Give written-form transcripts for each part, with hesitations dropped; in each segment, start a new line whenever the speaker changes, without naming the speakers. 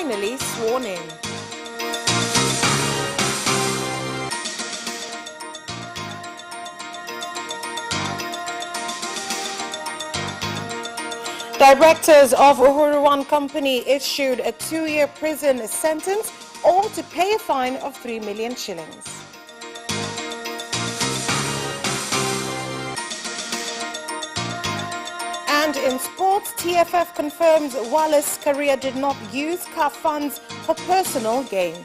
finally sworn in. Directors of Uhuru One Company issued a 2-year prison sentence, all to pay a fine of 3 million shillings. And in sports, TFF confirms Wallace Career did not use CAF funds for personal gain.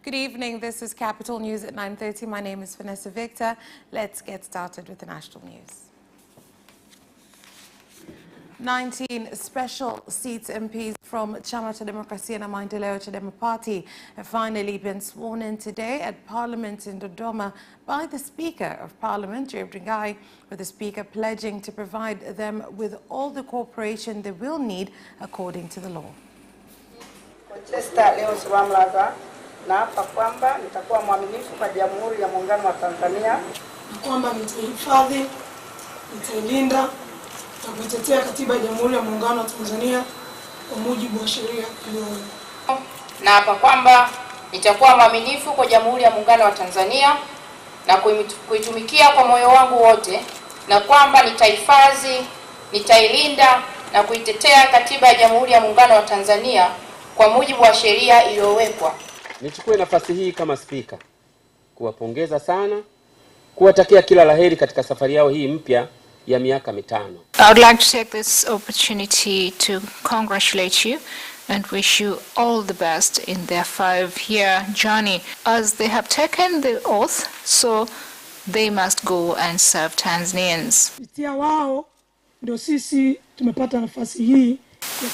Good evening. This is Capital News at 9:30. My name is Vanessa Victor. Let's get started with the national news. 19 special seats MPs from Chama cha Demokrasia na Maendeleo Chadema Party have finally been sworn in today at Parliament in Dodoma by the Speaker of Parliament, Job Ndugai, with the Speaker pledging to provide them with all the cooperation they will need according to the law.
Naapa kwamba nitakuwa mwaminifu kwa Jamhuri ya Muungano wa Tanzania
na kwamba nitahifadhi, nitailinda na kuitetea Katiba ya Jamhuri ya Muungano wa Tanzania kwa mujibu wa sheria iliyowekwa.
Naapa kwamba nitakuwa mwaminifu kwa Jamhuri ya Muungano wa Tanzania na kuitumikia kwa moyo wangu wote, na kwamba nitahifadhi, nitailinda na kuitetea Katiba ya Jamhuri ya Muungano wa Tanzania kwa mujibu wa sheria iliyowekwa.
Nichukue nafasi hii kama spika kuwapongeza sana, kuwatakia kila laheri katika safari yao hii mpya ya miaka 5.
I would like to take this opportunity to congratulate you and wish you all the best in their 5-year journey. As they have taken the oath, so they must go and serve Tanzanians.
Kupitia wao ndio sisi tumepata nafasi hii.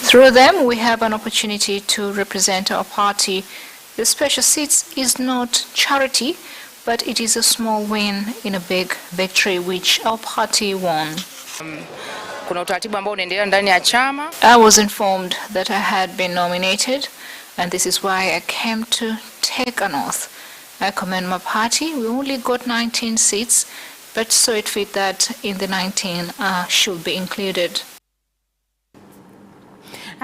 Through them, we have an opportunity to represent our party. The special seats is not charity, but it is a small win in a big victory which our party won.
Kuna utaratibu ambao unaendelea ndani ya chama.
I was informed that I had been nominated, and this is why I came to take an oath. I commend my party. We only got 19 seats, but saw it fit that in the 19 should be included.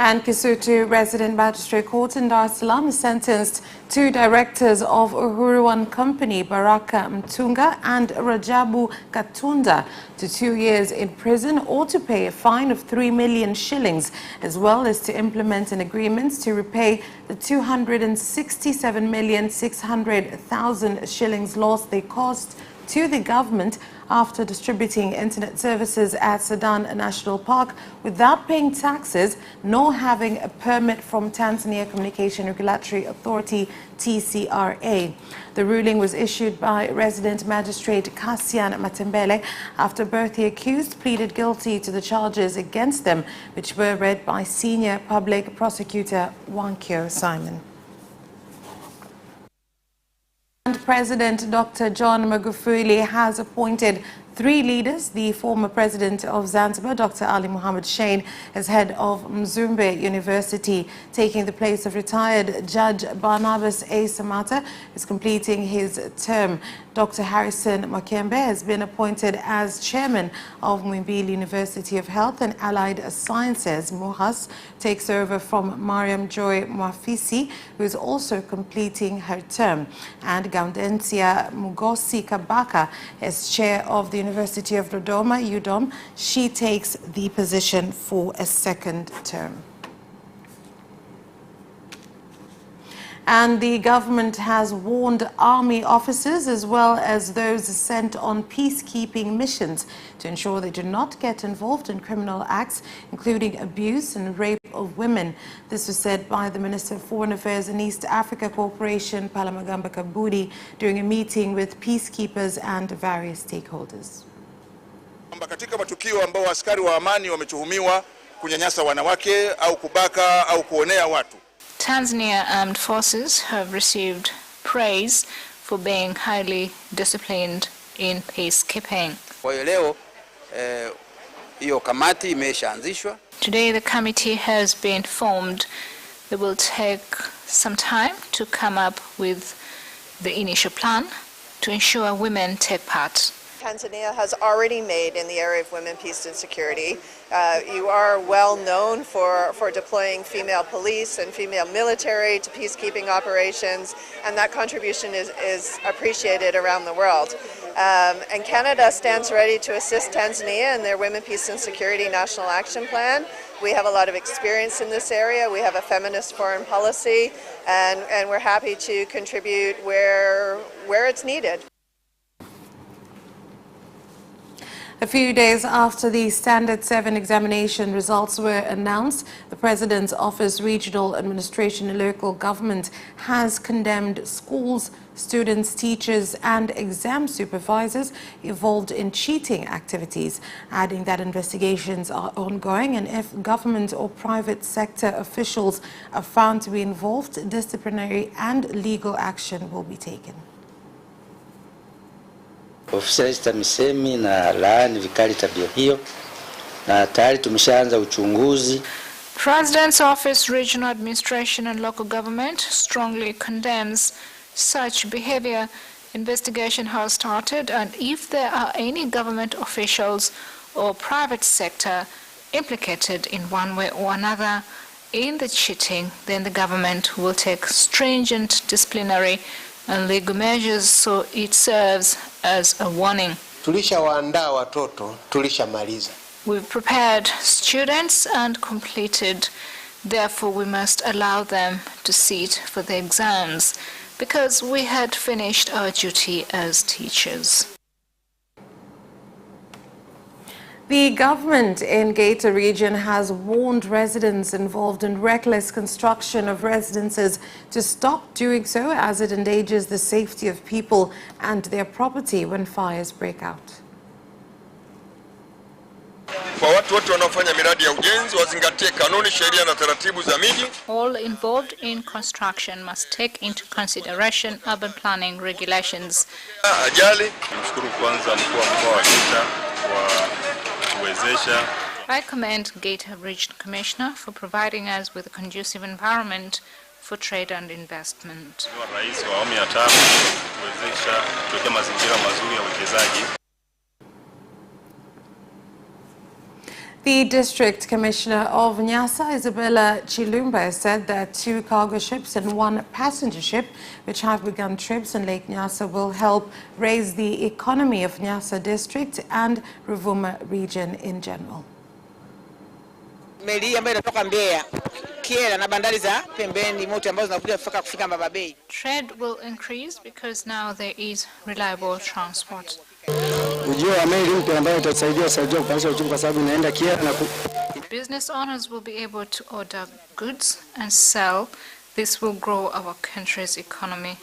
And Kisutu Resident Magistrate Court in Dar es Salaam sentenced 2 directors of Uhuru One Company, Baraka Mtunga and Rajabu Katunda, to 2 years in prison or to pay a fine of 3 million shillings, as well as to implement an agreement to repay the 267,600,000 shillings loss they caused to the government after distributing internet services at Sudan National Park without paying taxes nor having a permit from Tanzania Communication Regulatory Authority, TCRA. The ruling was issued by Resident Magistrate Cassian Matembele after both the accused pleaded guilty to the charges against them, which were read by Senior Public Prosecutor Wankyo Simon. President Dr. John Magufuli has appointed 3 leaders. The former president of Zanzibar, Dr. Ali Mohammed Shein, as head of Mzumbe University, taking the place of retired Judge Barnabas A. Samata, is completing his term. Dr. Harrison Makembe has been appointed as chairman of Muhimbili University of Health and Allied Sciences. MUHAS takes over from Mariam Joy Mwafisi, who is also completing her term. And Gaudensia Mugosi Kabaka as chair of the University of Dodoma, UDOM. She takes the position for a 2nd term. And the government has warned army officers as well as those sent on peacekeeping missions to ensure they do not get involved in criminal acts, including abuse and rape of women. This was said by the Minister of Foreign Affairs and East Africa Cooperation, Palamagamba Kabudi, during a meeting with peacekeepers and various stakeholders.
Katika matukio ambao askari wa amani wametuhumiwa kunyanyasa wanawake au kubaka au kuonea watu,
Tanzania Armed Forces have received praise for being highly disciplined in peacekeeping.
Kwa hiyo leo hiyo kamati imeshaanzishwa.
Today the committee has been formed. They will take some time to come up with the initial plan to ensure women take part
Tanzania has already made in the area of women, peace and security. You are well known for deploying female police and female military to peacekeeping operations, and that contribution is appreciated around the world. And Canada stands ready to assist Tanzania in their Women, Peace and Security National Action Plan. We have a lot of experience in this area. We have a feminist foreign policy, and we're happy to contribute where it's needed.
A few days after the Standard 7 examination results were announced, the President's Office, Regional Administration and Local Government has condemned schools, students, teachers and exam supervisors involved in cheating activities, adding that investigations are ongoing and if government or private sector officials are found to be involved, disciplinary and legal action will be taken.
Ofisi TAMISEMI na laani vikali tabia hiyo na tayari tumeshaanza uchunguzi.
President's Office, Regional Administration and Local Government strongly condemns such behavior. Investigation has started, and if there are any government officials or private sector implicated in one way or another in the cheating, then the government will take stringent disciplinary and legal measures, so it serves as a warning.
Tulishawaandaa watoto, tulishamaliza.
We've prepared students and completed. Therefore, we must allow them to sit for the exams because we had finished our duty as teachers.
The government in Geita region has warned residents involved in reckless construction of residences to stop doing so as it endangers the safety of people and their property when fires break out.
Kwa watu wote wanaofanya miradi ya ujenzi wazingatie kanuni, sheria na taratibu za miji.
All involved in construction must take into consideration urban planning regulations.
Ajali. Nimshukuru kwanza mkuu wa mkoa wa Geita kwa kuwezesha.
I commend Geita Region Commissioner for providing us with a conducive environment for trade and investment.
Rais wa awamu ya 5 kuwezesha kuweka mazingira mazuri ya uwekezaji.
The District Commissioner of Nyasa, Isabella Chilumba, said that 2 cargo ships and 1 passenger ship, which have begun trips in Lake Nyasa, will help raise the economy of Nyasa District and Ruvuma region in general.
Meli ambayo inatoka Mbeya, Kiera na bandari za pembeni moto ambazo zinakuja kufika Mbaba Bay.
Trade will increase because now there is reliable transport. Business owners will be able to order goods and sell. This will grow our country's economy.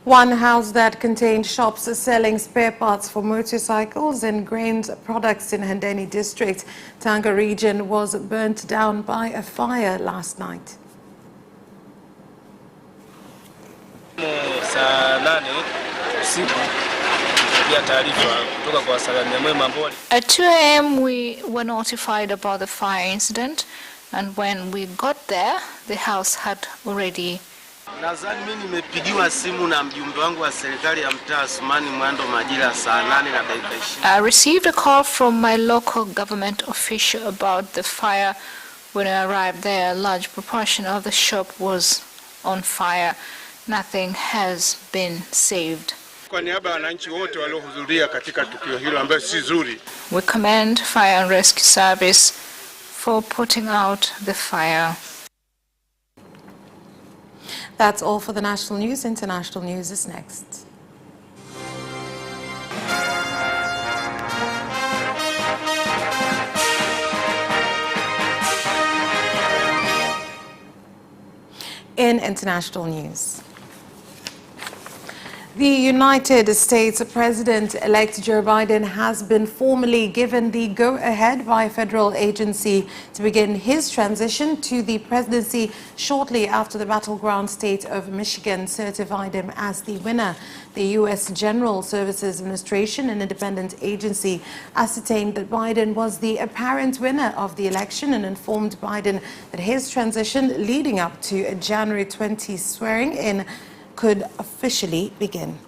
One house that contained shops selling spare parts for motorcycles and grain products in Handeni district, Tanga region, was burnt down by a fire last night.
At 2 a.m. we were notified about the fire incident, and when we got there, the house had already. I received a call from my local government official about the fire. When I arrived there, a large proportion of the shop was on fire. Nothing has been saved.
Kwa niaba ya wananchi wote waliohudhuria katika tukio hilo ambalo si zuri.
We commend Fire and Rescue Service for putting out the fire.
That's all for the national news. International news is next. In international news, the United States President-elect Joe Biden has been formally given the go-ahead by a federal agency to begin his transition to the presidency shortly after the battleground state of Michigan certified him as the winner. The U.S. General Services Administration, an independent agency, ascertained that Biden was the apparent winner of the election and informed Biden that his transition leading up to a January 20 swearing-in could officially begin.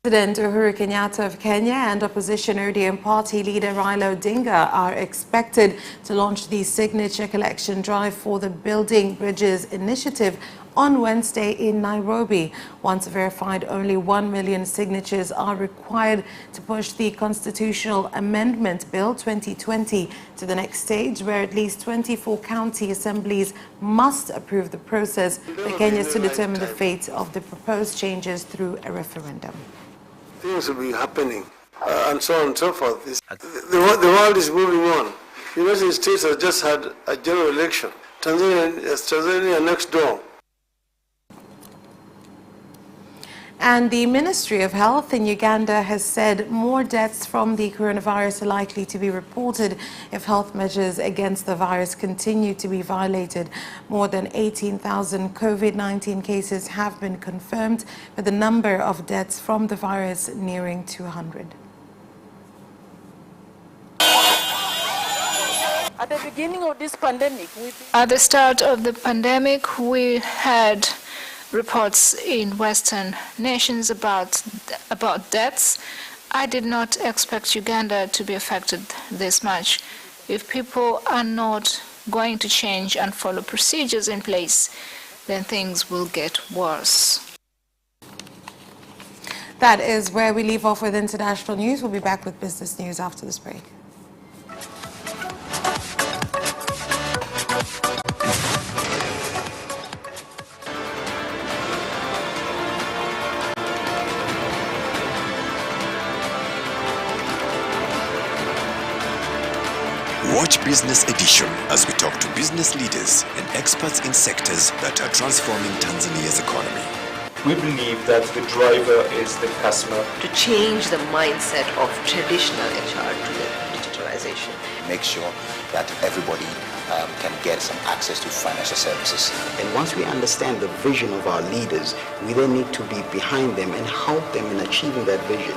President Uhuru Kenyatta of Kenya and opposition ODM party leader Raila Odinga are expected to launch the signature collection drive for the Building Bridges initiative on Wednesday in Nairobi. Once verified, only 1 million signatures are required to push the Constitutional Amendment Bill 2020 to the next stage, where at least 24 county assemblies must approve the process for Kenya to determine the fate of the proposed changes through a referendum.
Things will be happening, and so on and so forth. The world is moving on. The United States has just had a general election. Tanzania next door.
And the Ministry of Health in Uganda has said more deaths from the coronavirus are likely to be reported if health measures against the virus continue to be violated. More than 18,000 COVID-19 cases have been confirmed, with the number of deaths from the virus nearing 200.
At the beginning of this pandemic,
at the start of the pandemic, we had reports in Western nations about deaths. I did not expect Uganda to be affected this much. If people are not going to change and follow procedures in place, then things will get worse.
That is where we leave off with international news. We'll be back with business news after this break.
Watch Business Edition as we talk to business leaders and experts in sectors that are transforming Tanzania's economy.
We believe that the driver is the customer.
To change the mindset of traditional HR to the digitalization.
Make sure that everybody can get some access to financial services.
And once we understand the vision of our leaders, we then need to be behind them and help them in achieving that vision.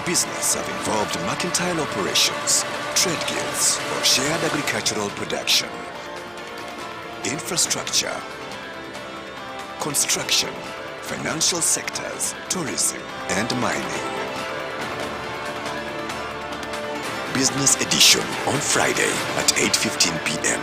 Business have involved mercantile operations, trade guilds, or shared agricultural production, infrastructure, construction, financial sectors, tourism, and mining. Business Edition on Friday at 8:15 p.m.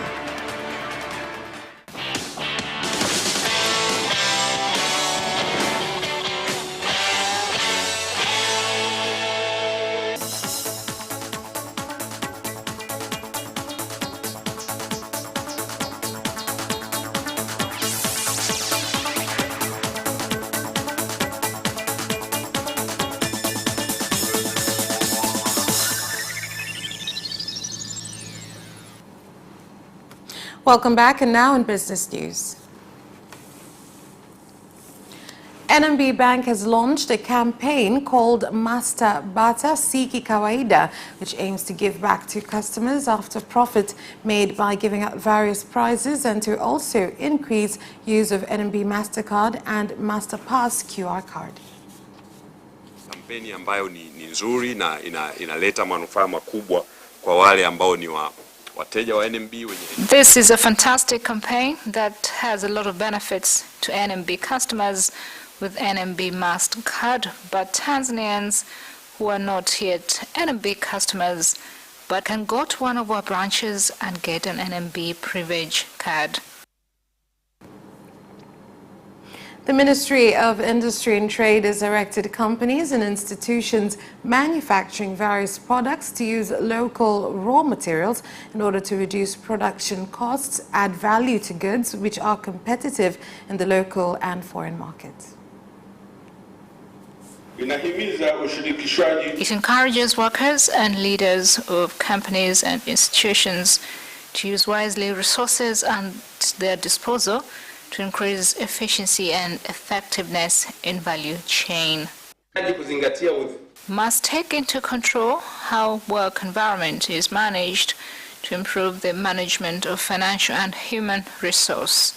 Welcome back, and now in business news. NMB Bank has launched a campaign called Master Bata Siki Kawaida, which aims to give back to customers after profit made by giving out various prizes, and to also increase use of NMB MasterCard and MasterPass QR card.
Kampeni ambayo ni nzuri na inaleta manufaa makubwa kwa wale ambao ni wateja wa NMB wenye.
This is a fantastic campaign that has a lot of benefits to NMB customers with NMB MasterCard, but Tanzanians who are not yet NMB customers but can go to one of our branches and get an NMB Privilege card.
The Ministry of Industry and Trade has directed companies and institutions manufacturing various products to use local raw materials in order to reduce production costs, add value to goods which are competitive in the local and foreign markets.
It encourages workers and leaders of companies and institutions to use wisely resources at their disposal to increase efficiency and effectiveness in value chain. Must take into control how work environment is managed to improve the management of financial and human resource.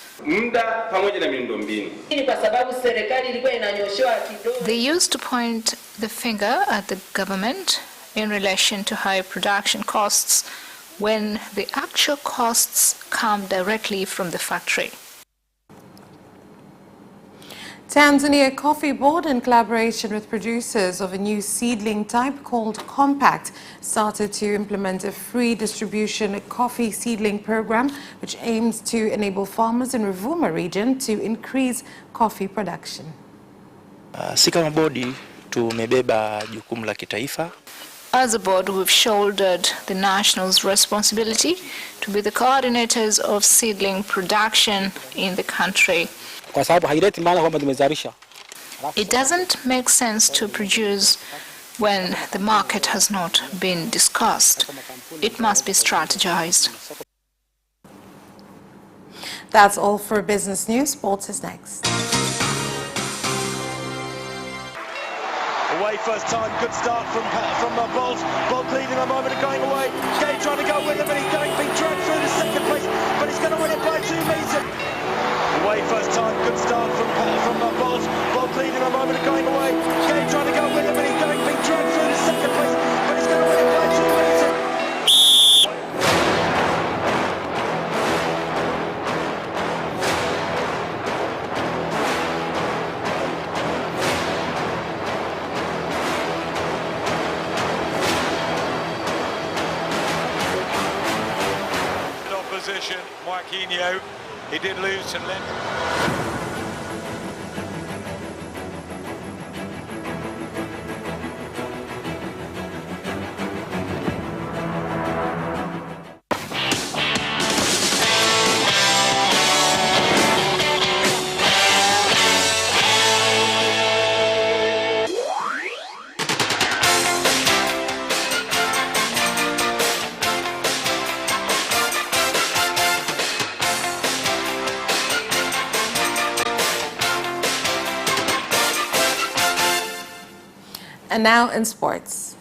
They used to point the finger at the government in relation to high production costs when the actual costs come directly from the factory.
Tanzania Coffee Board, in collaboration with producers of a new seedling type called Compact, started to implement a free distribution coffee seedling program which aims to enable farmers in Ruvuma region to increase coffee production.
Si kama bodi tumebeba jukumu la kitaifa.
As a board, we've shouldered the national's responsibility to be the coordinators of seedling production in the country.
Kwa sababu haileti maana kwamba tumezalisha.
It doesn't make sense to produce when the market has not been discussed. It must be strategized.
That's all for business news. Sports is next.
Away first time, good start from Bolt. Bolt leading a moment of going away. Gay trying to go with him, and he's being dragged through the second place, but he's going to win it by 2 meters. Away first time, good start from Bolt. Bolt leading a moment of going away. Gay trying to go with him, and he's being dragged through the second place, but he's going to win it by 2 meters. Opposition, Joaquinho, he did lose to Lem.
And now in sports.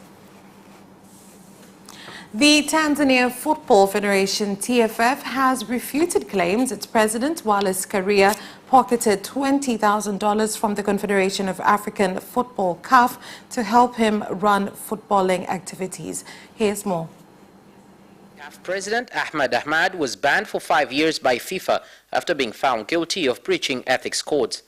The Tanzania Football Federation, TFF, has refuted claims its president, Wallace Karia, pocketed $20,000 from the Confederation of African Football, CAF, to help him run footballing activities. Here's more.
CAF President Ahmad Ahmad was banned for 5 years by FIFA after being found guilty of breaching ethics codes.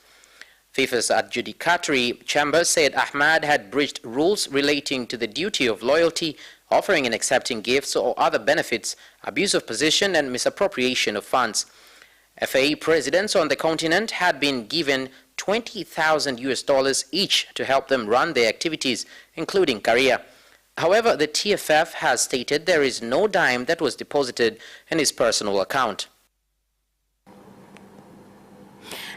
FIFA's adjudicatory chamber said Ahmad had breached rules relating to the duty of loyalty, offering and accepting gifts or other benefits, abuse of position and misappropriation of funds. FAA presidents on the continent had been given $20,000 each to help them run their activities, including Karia. However, the TFF has stated there is no dime that was deposited in his personal account.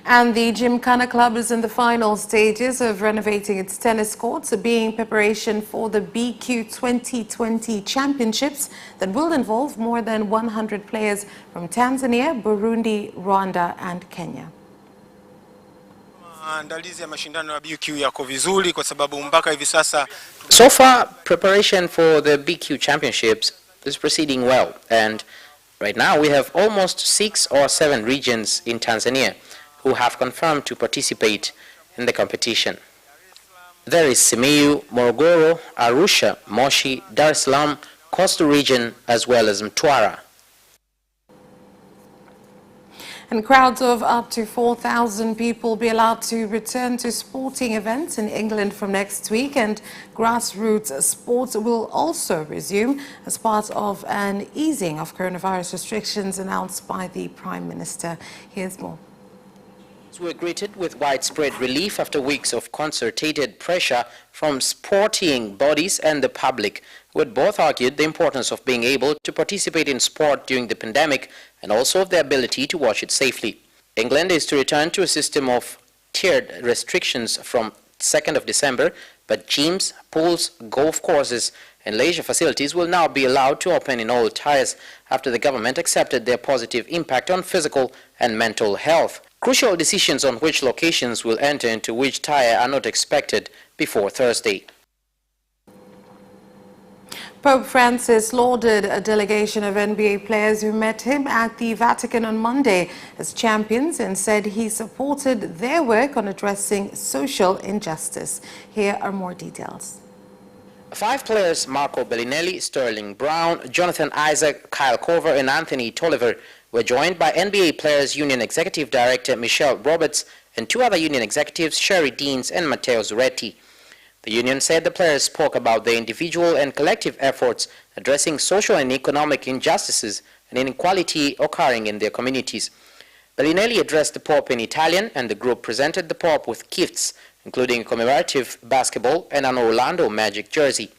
And the Gymkhana Club is in the final stages of renovating its tennis courts, being preparation for the BQ 2020 Championships that will involve more than 100 players from Tanzania, Burundi, Rwanda and Kenya.
So far, preparation for the BQ Championships is proceeding well, and right now we have almost 6 or 7 regions in Tanzania who have confirmed to participate in the competition. There is Simiyu, Morogoro, Arusha, Moshi, Dar es Salaam, Coastal Region, as well as Mtwara.
And crowds of up to 4,000 people will be allowed to return to sporting events in England from next week, and grassroots sports will also resume as part of an easing of coronavirus restrictions announced by the Prime Minister. Here's more.
Were greeted with widespread relief after weeks of concerted pressure from sporting bodies and the public, who had both argued the importance of being able to participate in sport during the pandemic and also of the ability to watch it safely. England is to return to a system of tiered restrictions from 2nd of December, but gyms, pools, golf courses and leisure facilities will now be allowed to open in all tiers after the government accepted their positive impact on physical and mental health. Crucial decisions on which locations will enter into which tier are not expected before Thursday.
Pope Francis lauded a delegation of NBA players who met him at the Vatican on Monday as champions and said he supported their work on addressing social injustice. Here are more details.
5 players, Marco Bellinelli, Sterling Brown, Jonathan Isaac, Kyle Korver and Anthony Tolliver, were joined by NBA Players Union Executive Director Michelle Roberts and 2 other union executives, Sherry Deans and Matteo Zuretti. The union said the players spoke about their individual and collective efforts addressing social and economic injustices and inequality occurring in their communities. Bellinelli addressed the Pope in Italian, and the group presented the Pope with gifts, including a commemorative basketball and an Orlando Magic jersey.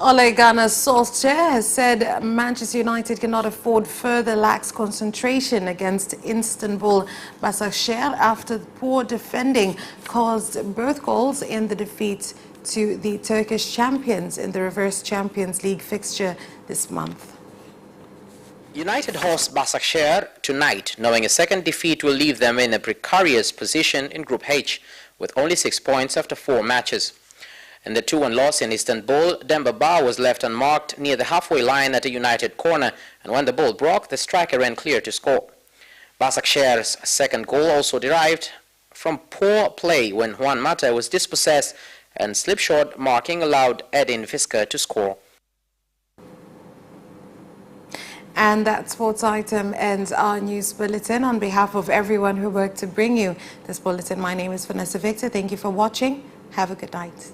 Ole Gunnar Solskjaer has said Manchester United cannot afford further lax concentration against Istanbul Başakşehir after poor defending caused both goals in the defeat to the Turkish champions in the reverse Champions League fixture this month.
United hosts Başakşehir tonight, knowing a second defeat will leave them in a precarious position in Group H, with only 6 points after 4 matches. In the 2-1 loss in Istanbul, Demba Ba was left unmarked near the halfway line at a United corner, and when the ball broke, the striker ran clear to score. Başakşehir's second goal also derived from poor play when Juan Mata was dispossessed, and slipshod marking allowed Edin Fisker to score.
And that sports item ends our news bulletin. On behalf of everyone who worked to bring you this bulletin, my name is Vanessa Victor. Thank you for watching. Have a good night.